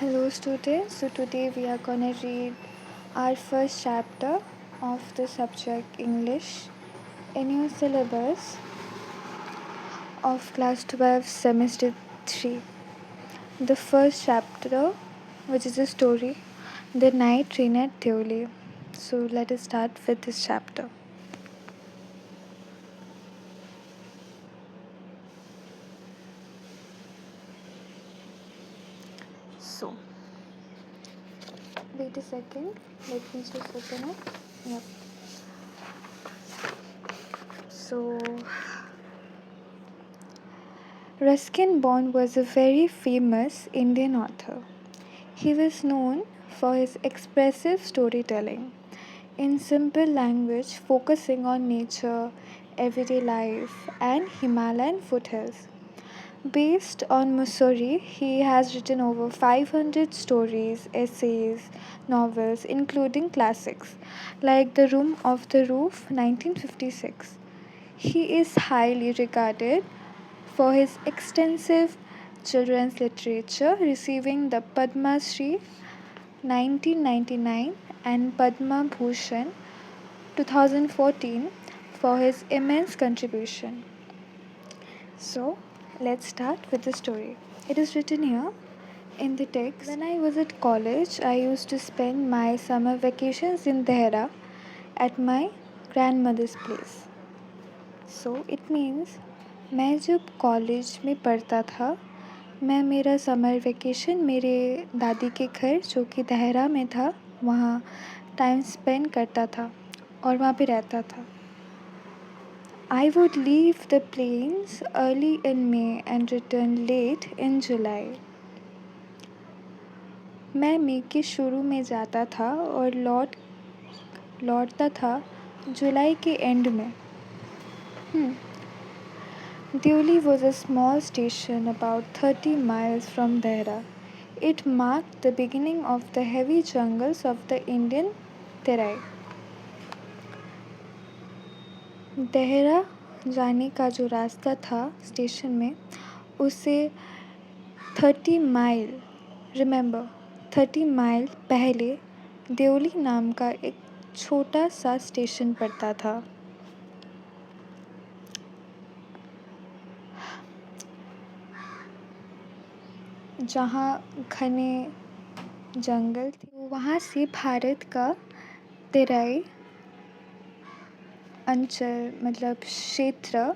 Hello students, so today we are gonna read our first chapter of the subject English in your syllabus of class 12 semester 3. The first chapter, which is a story, The Night Train at Deoli. So let us start with this chapter. So wait a second, let me just open it. Yep. So Ruskin Bond was a very famous Indian author. He was known for his expressive storytelling in simple language, focusing on nature, everyday life, and Himalayan foothills. Based on Mussoorie, he has written over 500 stories, essays, novels, including classics like The Room of the Roof, 1956. He is highly regarded for his extensive children's literature, receiving the Padma Shri 1999 and Padma Bhushan 2014 for his immense contribution. So, let's start with the story. It is written here in the text. When I was at college, I used to spend my summer vacations in Dehra at my grandmother's place. So, it means मैं जब college में पढ़ता था मैं मेरा summer vacation मेरे दादी के घर जो कि देहरा में था वहाँ टाइम स्पेंड करता था और वहाँ पे रहता था. I would leave the plains early in May and return late in July. मैं मई के शुरू में जाता था और लौटता था जुलाई के एंड में. Deoli was a small station about 30 miles from Dehra. It marked the beginning of the heavy jungles of the Indian Terai. Dehra जाने का जो रास्ता था स्टेशन में उसे 30 माइल रिमेंबर 30 माइल पहले देवली नाम का एक छोटा सा स्टेशन पड़ता था. जहाँ घने जंगल थे. वहाँ से भारत का तेराई अंचल मतलब क्षेत्र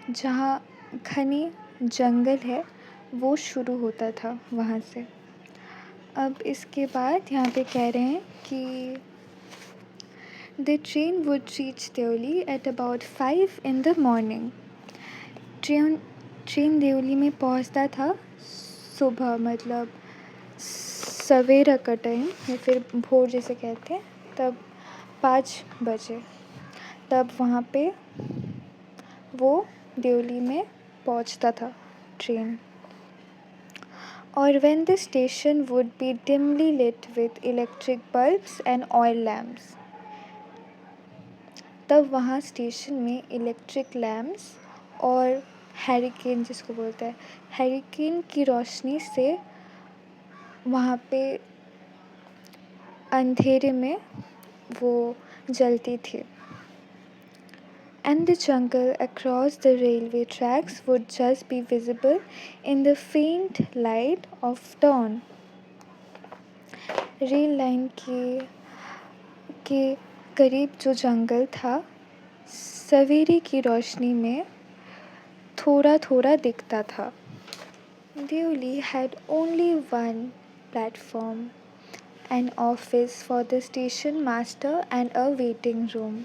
जहाँ घने जंगल है वो शुरू होता था वहाँ से. अब इसके बाद यहाँ पे कह रहे हैं कि The train would reach Deoli at about 5 in the morning. Train Deoli में पहुँचता था सुबह मतलब सवेरा का टाइम या फिर भोर जैसे कहते हैं तब 5 बजे तब वहाँ पे वो देवली में पहुँचता था ट्रेन. और when the station would be dimly lit with electric bulbs and oil lamps. तब वहाँ स्टेशन में इलेक्ट्रिक लैम्प्स और हैरिकेन जिसको बोलते हैं हैरिकेन की रोशनी से वहाँ पे अंधेरे में वो जलती थी. And the jungle across the railway tracks would just be visible in the faint light of dawn. Rail line के करीब जो जंगल था सवेरे की रोशनी में थोड़ा थोड़ा दिखता था. Deoli had only one platform, an office for the station master and a waiting room.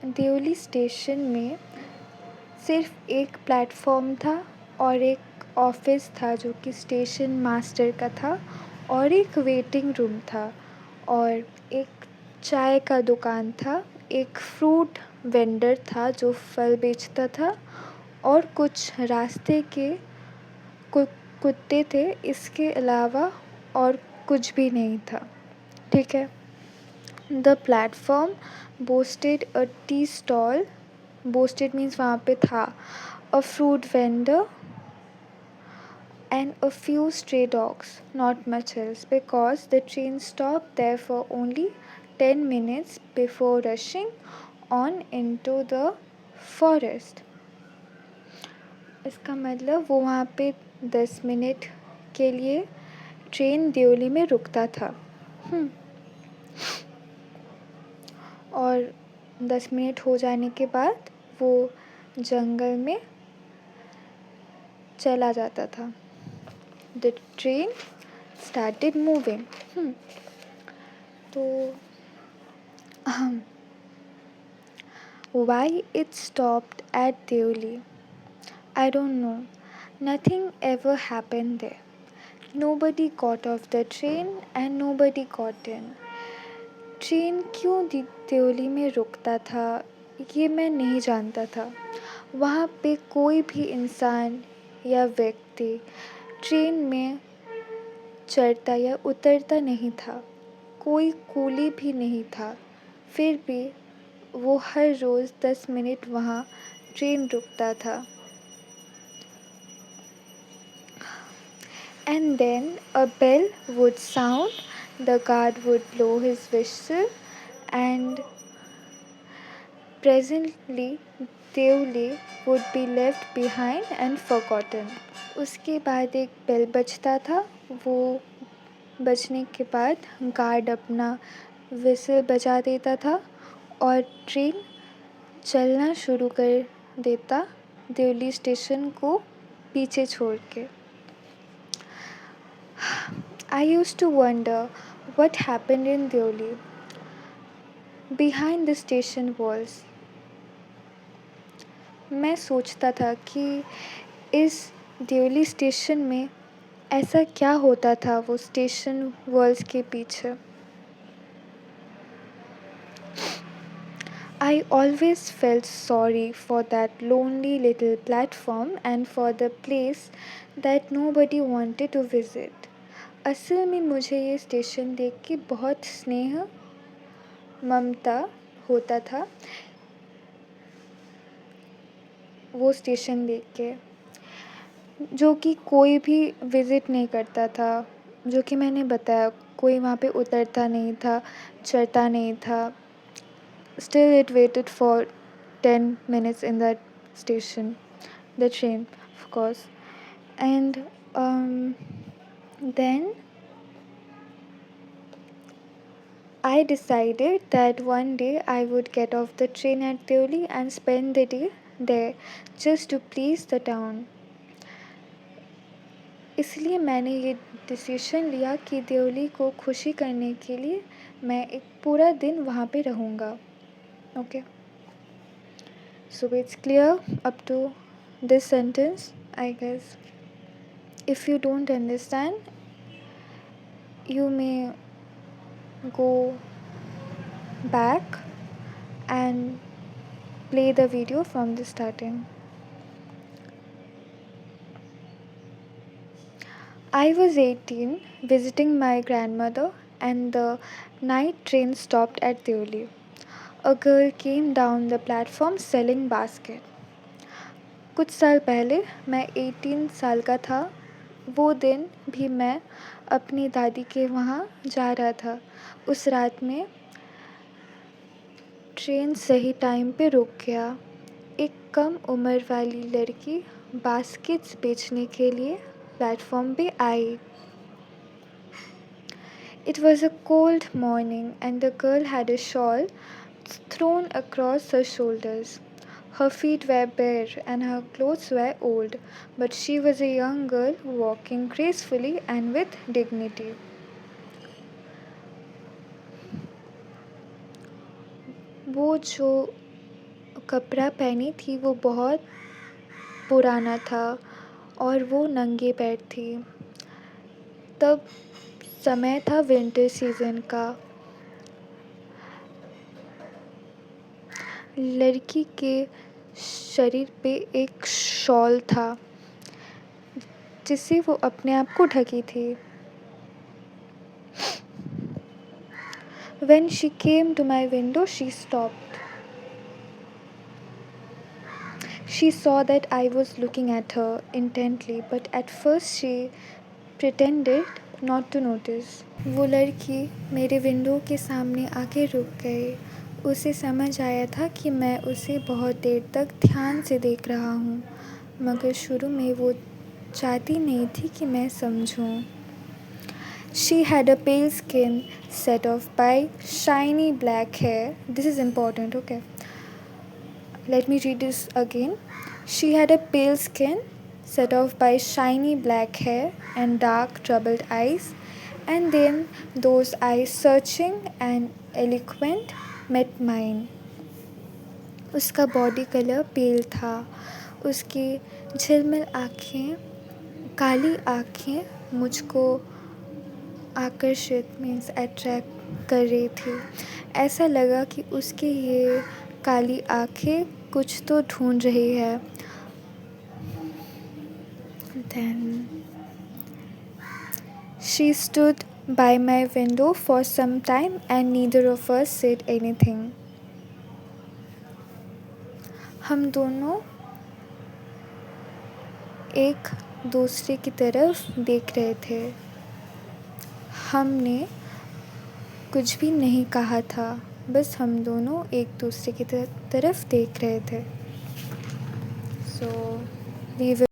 Deoli station में सिर्फ एक प्लेटफॉर्म था और एक ऑफिस था जो कि स्टेशन मास्टर का था और एक वेटिंग रूम था और एक चाय का दुकान था, एक फ्रूट वेंडर था जो फल बेचता था और कुछ रास्ते के कुत्ते थे. इसके अलावा और कुछ भी नहीं था. ठीक है. The platform boasted a tea stall. Boasted means वहाँ पे था. A fruit vendor and a few stray dogs, not much else, because the train stopped there for only 10 minutes before rushing on into the forest. इसका मतलब वो वहाँ पे 10 minute के लिए ट्रेन देवली में रुकता था। और 10 मिनट हो जाने के बाद वो जंगल में चला जाता था। The train started moving. तो why it stopped at Deoli? I don't know. Nothing ever happened there. Nobody got off the train and nobody got in. Train क्यों देवली में रुकता था ये मैं नहीं जानता था। वहाँ पे कोई भी इंसान या व्यक्ति ट्रेन में चढ़ता या उतरता नहीं था। कोई कूली भी नहीं था। फिर भी वो हर रोज़ 10 मिनट वहाँ ट्रेन रुकता था। And then a bell would sound, the guard would blow his whistle, and presently Deoli would be left behind and forgotten. उसके बाद एक बेल बजता था। वो बजने के बाद गार्ड अपना विसल बजा देता था और ट्रेन चलना शुरू कर देता देवली स्टेशन को पीछे छोड़ के। I used to wonder what happened in Deoli behind the station walls. मैं सोचता था कि इस देवली स्टेशन में ऐसा क्या होता था वो स्टेशन वॉल्स के पीछे। I always felt sorry for that lonely little platform and for the place that nobody wanted to visit. असल में मुझे ये स्टेशन देख के बहुत स्नेह ममता होता था वो स्टेशन देख के जो कि कोई भी विज़िट नहीं करता था। जो कि मैंने बताया कोई वहाँ पे उतरता नहीं था, चढ़ता नहीं था। Still it waited for 10 minutes in that station, the train, of course. And then I decided that one day I would get off the train at Deoli and spend the day there just to please the town. इसलिए मैंने ये decision लिया कि देवली को खुशी करने के लिए मैं एक पूरा दिन वहाँ पे रहूँगा। Okay. So it's clear up to this sentence, I guess. If you don't understand, you may go back and play the video from the starting. I was 18, visiting my grandmother, and the night train stopped at Deoli. A girl came down the platform selling basket. कुछ साल पहले मैं 18 साल का था। वो दिन भी मैं अपनी दादी के वहाँ जा रहा था। उस रात में ट्रेन सही टाइम पे रुक गया। एक कम उम्र वाली लड़की बास्केट्स बेचने के लिए प्लेटफॉर्म पे आई। It was a cold morning and the girl had a shawl thrown across her shoulders. Her feet were bare and her clothes were old, but she was a young girl walking gracefully and with dignity. वो जो कपड़ा पहनी थी वो बहुत पुराना था और वो नंगे पैर थी। तब समय था विंटर सीज़न का। लड़की के शरीर पे एक शॉल था जिससे वो अपने आप को ढकी थी। When she came to my window, she stopped. She saw that I was looking at her intently, but at first she pretended not to notice. वो लड़की मेरे विंडो के सामने आके रुक गई। उसे समझ आया था कि मैं उसे बहुत देर तक ध्यान से देख रहा हूँ, मगर शुरू में वो चाहती नहीं थी कि मैं समझूं। She had a pale skin set off by shiny black hair. This is important, okay? Let me read this again. She had a pale skin set off by shiny black hair and dark troubled eyes, and then those eyes searching and eloquent met mine. उसका body colour पेल था। उसकी झिलमिल आँखें, काली आँखें मुझको आकर्षित means attract कर रही थी। ऐसा लगा कि उसकी ये काली आँखें कुछ तो ढूंढ रही है। Then she stood by my window for some time and neither of us said anything. हम दोनों एक दूसरे की तरफ देख रहे थे। हमने कुछ भी नहीं कहा था, बस हम दोनों एक दूसरे की तरफ देख रहे थे। So we will